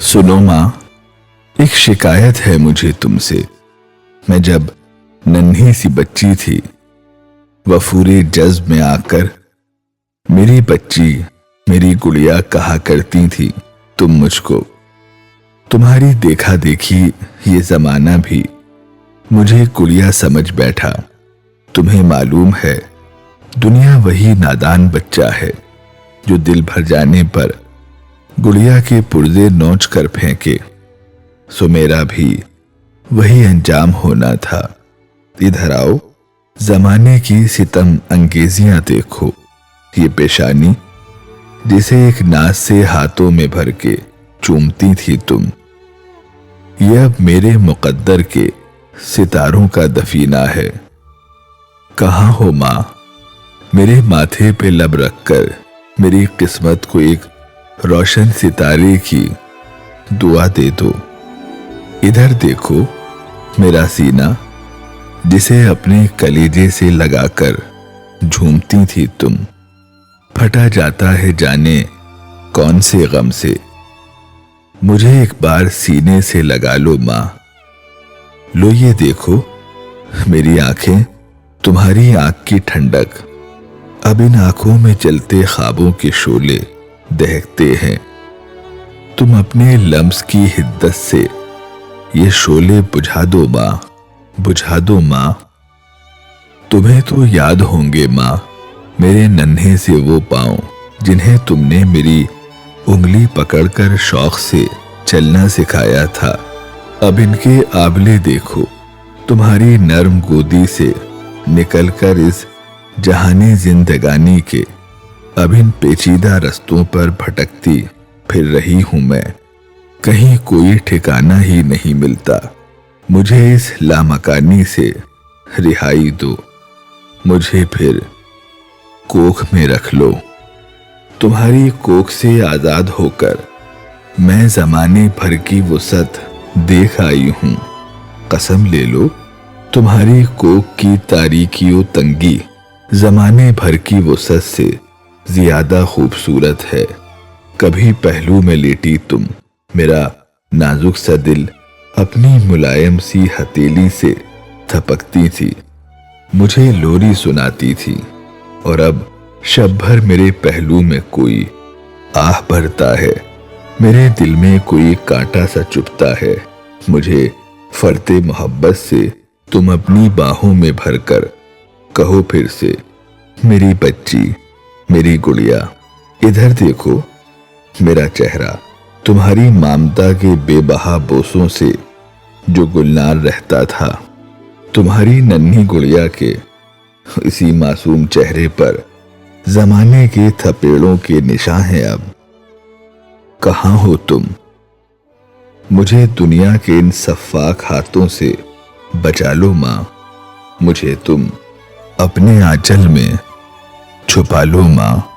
सुनो माँ, एक शिकायत है मुझे तुमसे। मैं जब नन्ही सी बच्ची थी, वफूरे जज्ब में आकर मेरी बच्ची, मेरी गुड़िया कहा करती थी तुम मुझको। तुम्हारी देखा देखी ये जमाना भी मुझे गुड़िया समझ बैठा। तुम्हें मालूम है दुनिया वही नादान बच्चा है जो दिल भर जाने पर गुड़िया के पुर्जे नोच कर फेंके। सो मेरा भी वही अंजाम होना था। इधर आओ, जमाने की सितम अंगेजियां देखो। ये पेशानी जिसे एक नाज से हाथों में भर के चूमती थी तुम, ये अब मेरे मुकद्दर के सितारों का दफीना है। कहाँ हो माँ, मेरे माथे पे लब रखकर मेरी किस्मत को एक रोशन सितारे की दुआ दे दो। इधर देखो मेरा सीना जिसे अपने कलेजे से लगाकर झूमती थी तुम, फटा जाता है जाने कौन से गम से। मुझे एक बार सीने से लगा लो माँ। लो ये देखो मेरी आंखें, तुम्हारी आंख की ठंडक। अब इन आंखों में जलते ख्वाबों के शोले दहकते हैं। तुम अपने लम्स की हिद्दत से ये शोले बुझा दो माँ, बुझा दो माँ। तुम्हें तो याद होंगे माँ मेरे नन्हे से वो पांव जिन्हें तुमने मेरी उंगली पकड़कर शौक से चलना सिखाया था। अब इनके आबले देखो तुम्हारी नर्म गोदी से निकलकर इस जहानी जिंदगानी के अब इन पेचीदा रस्तों पर भटकती फिर रही हूं मैं। कहीं कोई ठिकाना ही नहीं मिलता। मुझे इस लामकानी से रिहाई दो। मुझे फिर कोख में रख लो। तुम्हारी कोख से आजाद होकर मैं जमाने भर की वुसअत देख आई हूं। कसम ले लो तुम्हारी कोख की तारीकियों तंगी जमाने भर की वुसअत से ज्यादा खूबसूरत है। कभी पहलू में लेटी तुम, मेरा नाजुक सा दिल अपनी मुलायम सी हथेली से थपकती थी, मुझे लोरी सुनाती थी। और अब शब भर मेरे पहलू में कोई आह भरता है, मेरे दिल में कोई कांटा सा चुभता है। मुझे फरते मोहब्बत से तुम अपनी बाहों में भरकर कहो फिर से, मेरी बच्ची, मेरी गुड़िया। इधर देखो मेरा चेहरा तुम्हारी ममता के बेबहा बोसों से जो गुलनार रहता था। तुम्हारी नन्ही गुड़िया के इसी मासूम चेहरे पर जमाने के थपेड़ों के निशान हैं। अब कहाँ हो तुम? मुझे दुनिया के इन सफाक हाथों से बचा लो माँ। मुझे तुम अपने आंचल में छुपा लो माँ।